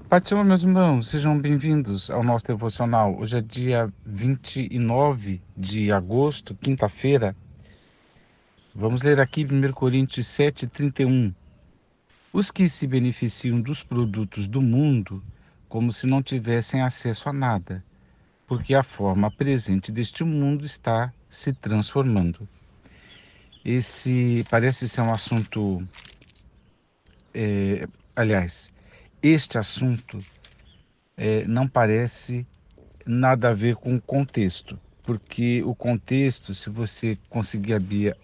Pai do Senhor, meus irmãos, sejam bem-vindos ao nosso devocional. Hoje é dia 29 de agosto, quinta-feira. Vamos ler aqui 1 Coríntios 7:31. Os que se beneficiam dos produtos do mundo, como se não tivessem acesso a nada, porque a forma presente deste mundo está se transformando. Esse parece ser um assunto, aliás, este assunto não parece nada a ver com o contexto, porque o contexto, se você conseguir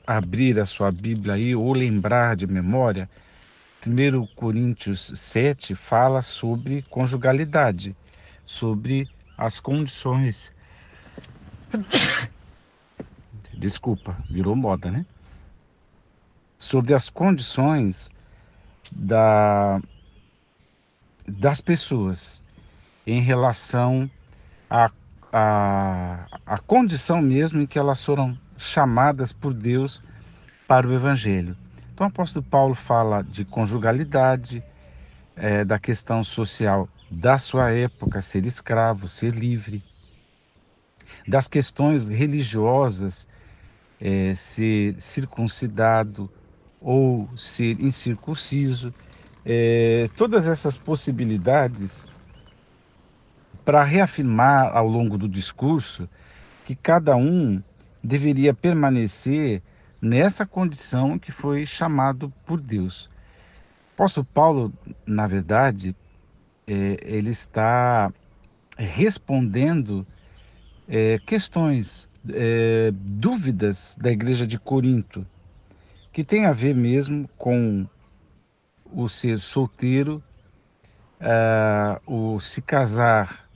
abrir a sua Bíblia aí ou lembrar de memória, 1 Coríntios 7 fala sobre conjugalidade, sobre as condições. Desculpa, virou moda, né? Sobre as condições da, das pessoas em relação à condição mesmo em que elas foram chamadas por Deus para o Evangelho. Então, o apóstolo Paulo fala de conjugalidade, da questão social da sua época, ser escravo, ser livre, das questões religiosas, ser circuncidado ou ser incircunciso, todas essas possibilidades para reafirmar ao longo do discurso que cada um deveria permanecer nessa condição que foi chamado por Deus. O apóstolo Paulo, na verdade, ele está respondendo questões, dúvidas da igreja de Corinto, que tem a ver mesmo com o ser solteiro, o se casar,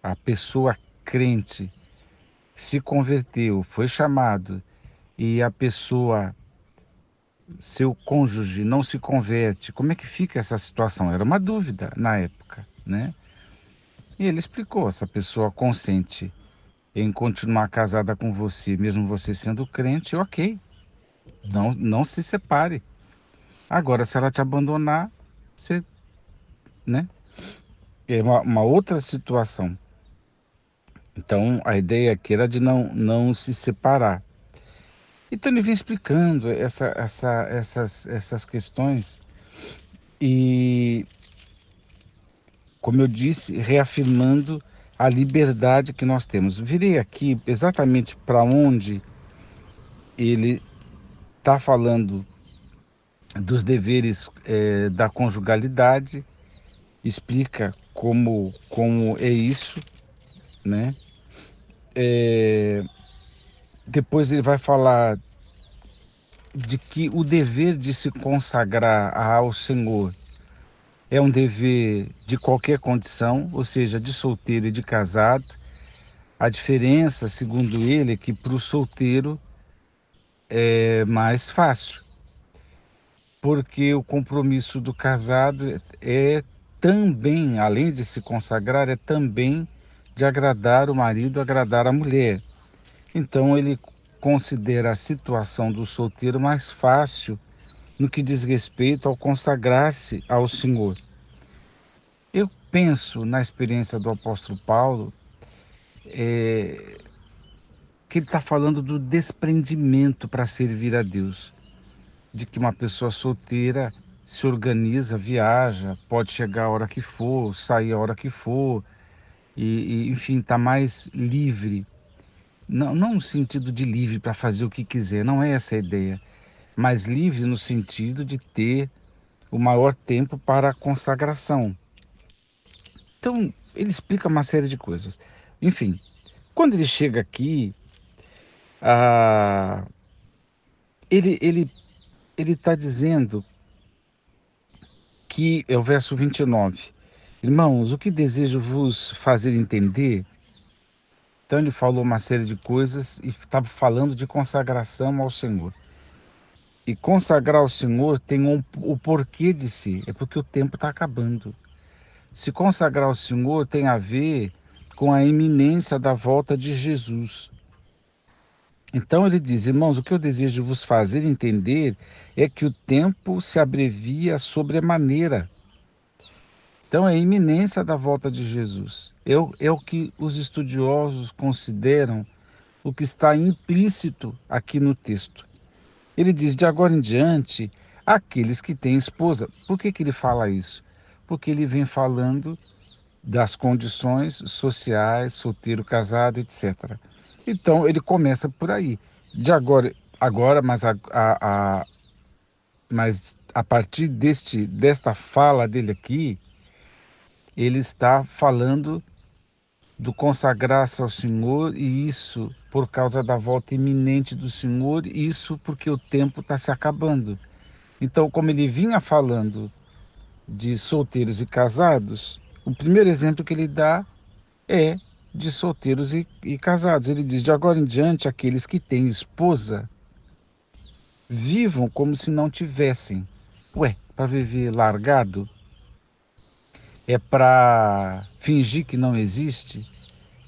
a pessoa crente se converteu, foi chamado, e a pessoa, seu cônjuge, não se converte. Como é que fica essa situação? Era uma dúvida na época, né? E ele explicou: se a pessoa consente em continuar casada com você, mesmo você sendo crente, ok, não se separe. Agora, se ela te abandonar, você, né? É uma outra situação. Então, a ideia aqui era de não se separar. Então, ele vem explicando essas questões e, como eu disse, reafirmando a liberdade que nós temos. Virei aqui exatamente para onde ele está falando dos deveres da conjugalidade, explica como é isso, né? Depois ele vai falar de que o dever de se consagrar ao Senhor é um dever de qualquer condição, ou seja, de solteiro e de casado. A diferença, segundo ele, é que para o solteiro é mais fácil, porque o compromisso do casado é também, além de se consagrar, é também de agradar o marido, agradar a mulher. Então ele considera a situação do solteiro mais fácil no que diz respeito ao consagrar-se ao Senhor. Eu penso na experiência do apóstolo Paulo, que ele está falando do desprendimento para servir a Deus, de que uma pessoa solteira se organiza, viaja, pode chegar a hora que for, sair a hora que for, enfim, está mais livre. Não no sentido de livre para fazer o que quiser, não é essa a ideia, mas livre no sentido de ter o maior tempo para a consagração. Então, ele explica uma série de coisas. Enfim, quando ele chega aqui, ah, ele ele ele está dizendo que é o verso 29. Irmãos, o que desejo vos fazer entender. Então ele falou uma série de coisas e estava falando de consagração ao Senhor. E consagrar ao Senhor tem o porquê de si, é porque o tempo está acabando. Se consagrar ao Senhor tem a ver com a iminência da volta de Jesus. Então ele diz: irmãos, o que eu desejo vos fazer entender é que o tempo se abrevia sobremaneira. Então, é a iminência da volta de Jesus. É o que os estudiosos consideram o que está implícito aqui no texto. Ele diz: de agora em diante, aqueles que têm esposa. Por que que ele fala isso? Porque ele vem falando das condições sociais, solteiro, casado, etc. Então, ele começa por aí. De agora, mas a partir desta fala dele aqui, ele está falando do consagrar-se ao Senhor, e isso por causa da volta iminente do Senhor, isso porque o tempo está se acabando. Então, como ele vinha falando de solteiros e casados, o primeiro exemplo que ele dá é de solteiros e casados. Ele diz: de agora em diante, aqueles que têm esposa vivam como se não tivessem. Ué, para viver largado? É para fingir que não existe?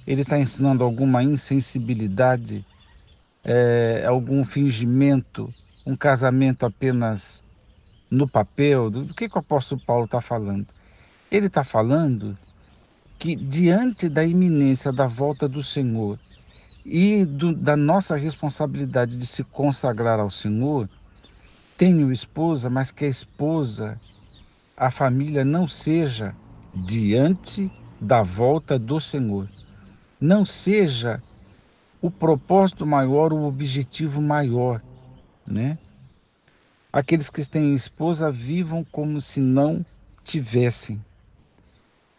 Ele está ensinando alguma insensibilidade, algum fingimento, um casamento apenas no papel? Do que o apóstolo Paulo está falando? Ele está falando que diante da iminência da volta do Senhor e da nossa responsabilidade de se consagrar ao Senhor, tenho esposa, mas que a esposa, a família não seja diante da volta do Senhor. Não seja o propósito maior, o objetivo maior, né? Aqueles que têm esposa vivam como se não tivessem.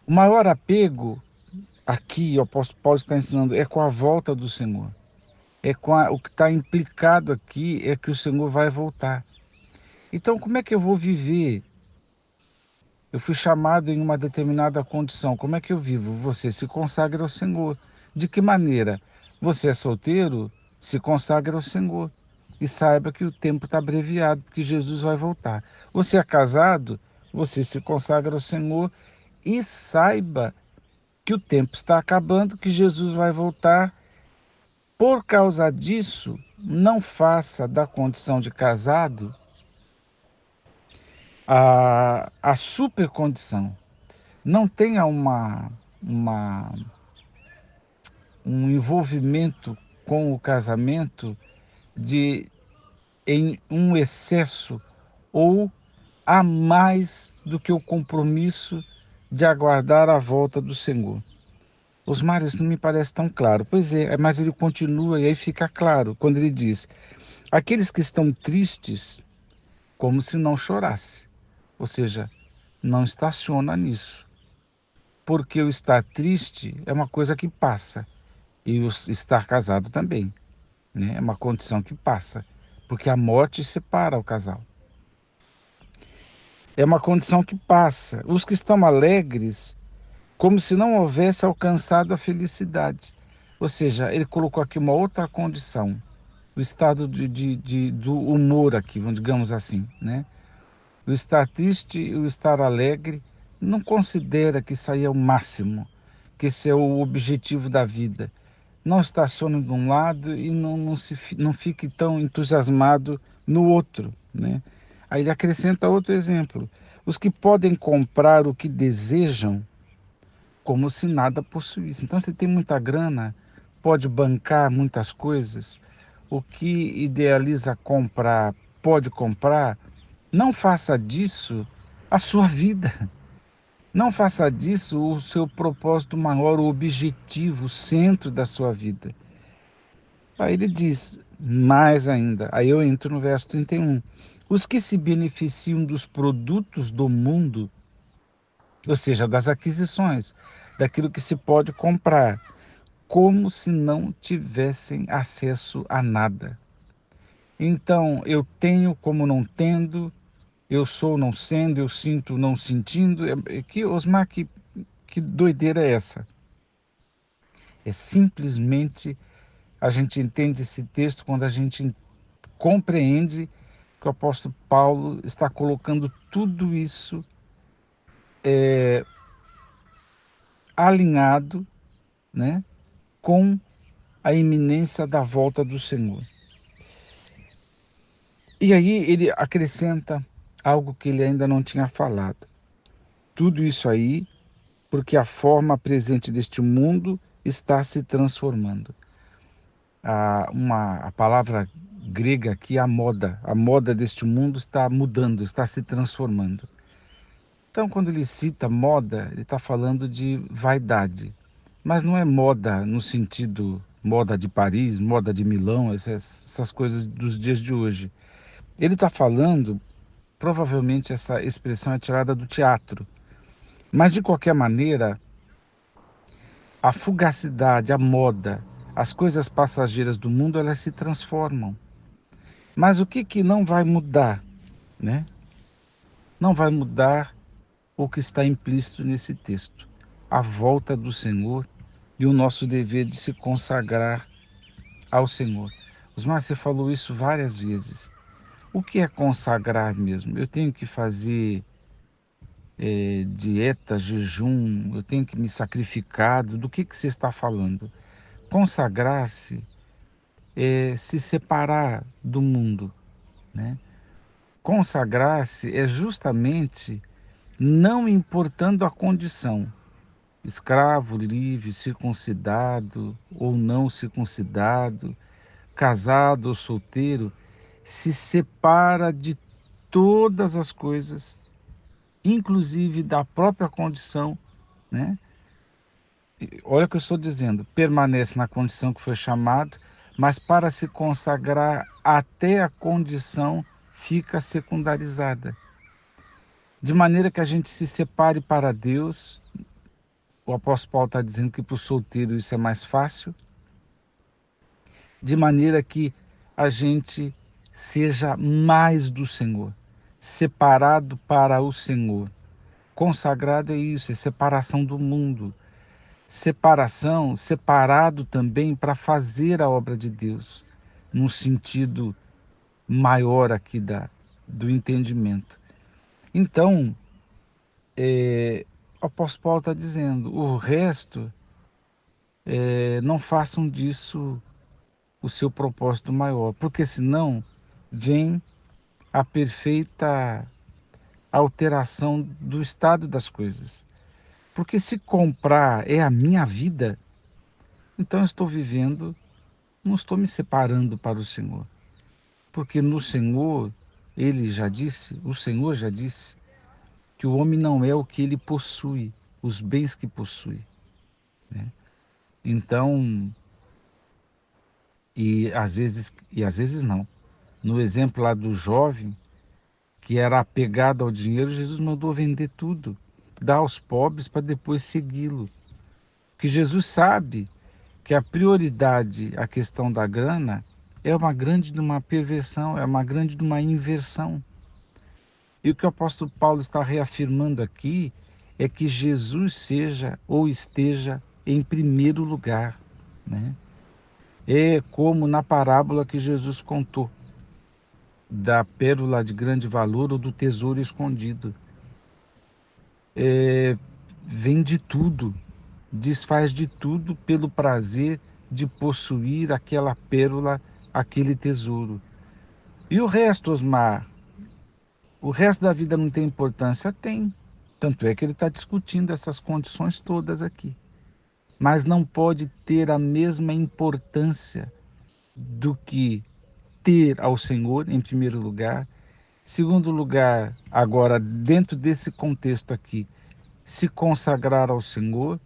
O maior apego aqui, o apóstolo Paulo está ensinando, é com a volta do Senhor. O que está implicado aqui é que o Senhor vai voltar. Então, como é que eu vou viver? Eu fui chamado em uma determinada condição. Como é que eu vivo? Você se consagra ao Senhor. De que maneira? Você é solteiro? Se consagra ao Senhor. E saiba que o tempo está abreviado, porque Jesus vai voltar. Você é casado? Você se consagra ao Senhor e saiba que o tempo está acabando, que Jesus vai voltar. Por causa disso, não faça da condição de casado a super condição. Não tenha uma, um envolvimento com o casamento em um excesso ou a mais do que o compromisso de aguardar a volta do Senhor. Osmar, isso não me parece tão claro. Pois é, mas ele continua e aí fica claro quando ele diz: aqueles que estão tristes, como se não chorasse. Ou seja, não estaciona nisso. Porque o estar triste é uma coisa que passa. E o estar casado também, né? É uma condição que passa. Porque a morte separa o casal. É uma condição que passa. Os que estão alegres, como se não houvesse alcançado a felicidade. Ou seja, ele colocou aqui uma outra condição. O estado do humor aqui, digamos assim, né? O estar triste e o estar alegre não considera que isso aí é o máximo, que esse é o objetivo da vida. Não estacione de um lado e não fique tão entusiasmado no outro, né? Aí ele acrescenta outro exemplo. Os que podem comprar o que desejam como se nada possuísse. Então, você tem muita grana, pode bancar muitas coisas. O que idealiza comprar, pode comprar. Não faça disso a sua vida. Não faça disso o seu propósito maior, o objetivo, o centro da sua vida. Aí ele diz, mais ainda, aí eu entro no verso 31. Os que se beneficiam dos produtos do mundo, ou seja, das aquisições, daquilo que se pode comprar, como se não tivessem acesso a nada. Então, eu tenho como não tendo, eu sou não sendo, eu sinto não sentindo. Osmar, que doideira é essa? É simplesmente a gente entende esse texto quando a gente compreende que o apóstolo Paulo está colocando tudo isso alinhado, né, com a iminência da volta do Senhor. E aí ele acrescenta algo que ele ainda não tinha falado. Tudo isso aí porque a forma presente deste mundo está se transformando. A palavra grega aqui, a moda deste mundo está mudando, está se transformando. Então, quando ele cita moda, ele está falando de vaidade. Mas não é moda no sentido moda de Paris, moda de Milão, essas coisas dos dias de hoje. Ele está falando, provavelmente essa expressão é tirada do teatro. Mas, de qualquer maneira, a fugacidade, a moda, as coisas passageiras do mundo, elas se transformam. Mas o que não vai mudar, né? Não vai mudar o que está implícito nesse texto. A volta do Senhor e o nosso dever de se consagrar ao Senhor. Osmar, você falou isso várias vezes. O que é consagrar mesmo? Eu tenho que fazer dieta, jejum, eu tenho que me sacrificar. Do que você está falando? Consagrar-se é se separar do mundo, né? Consagrar-se é justamente não importando a condição, escravo, livre, circuncidado ou não circuncidado, casado ou solteiro, se separa de todas as coisas, inclusive da própria condição, né? Olha o que eu estou dizendo, permanece na condição que foi chamado, mas para se consagrar até a condição fica secundarizada. De maneira que a gente se separe para Deus. O apóstolo Paulo está dizendo que para o solteiro isso é mais fácil, de maneira que a gente seja mais do Senhor, separado para o Senhor. Consagrado é isso, é separação do mundo. Separação, separado também para fazer a obra de Deus, num sentido maior aqui do entendimento. Então, o apóstolo Paulo está dizendo, o resto, não façam disso o seu propósito maior, porque senão vem a perfeita alteração do estado das coisas. Porque se comprar é a minha vida, então eu estou vivendo, não estou me separando para o Senhor. Porque no Senhor, ele já disse, o Senhor já disse, que o homem não é o que ele possui, os bens que possui, né? Então, e às vezes não. No exemplo lá do jovem, que era apegado ao dinheiro, Jesus mandou vender tudo, dar aos pobres para depois segui-lo. Que Jesus sabe que a prioridade, a questão da grana, é uma grande de uma perversão, é uma grande de uma inversão. E o que o apóstolo Paulo está reafirmando aqui é que Jesus seja ou esteja em primeiro lugar, né? É como na parábola que Jesus contou, da pérola de grande valor ou do tesouro escondido. Vende tudo, desfaz de tudo pelo prazer de possuir aquela pérola, aquele tesouro. E o resto, Osmar? O resto da vida não tem importância? Tem. Tanto é que ele está discutindo essas condições todas aqui. Mas não pode ter a mesma importância do que ter ao Senhor, em primeiro lugar. Segundo lugar, agora, dentro desse contexto aqui, se consagrar ao Senhor.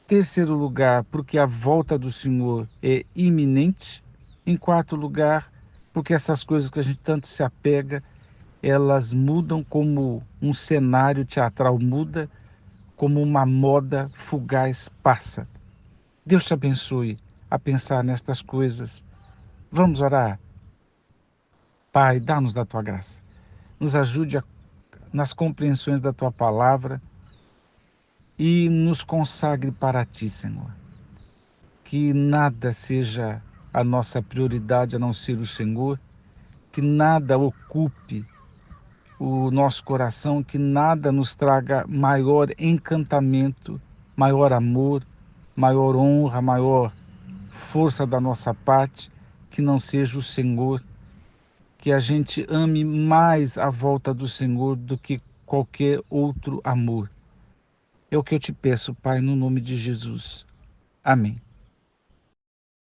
Terceiro lugar, porque a volta do Senhor é iminente. Em quarto lugar, porque essas coisas que a gente tanto se apega, elas mudam como um cenário teatral muda, como uma moda fugaz passa. Deus te abençoe a pensar nestas coisas. Vamos orar? Pai, dá-nos da tua graça. Nos ajude nas compreensões da tua palavra e nos consagre para ti, Senhor. Que nada seja a nossa prioridade a não ser o Senhor, que nada ocupe o nosso coração, que nada nos traga maior encantamento, maior amor, maior honra, maior força da nossa parte, que não seja o Senhor, que a gente ame mais a volta do Senhor do que qualquer outro amor. É o que eu te peço, Pai, no nome de Jesus. Amém.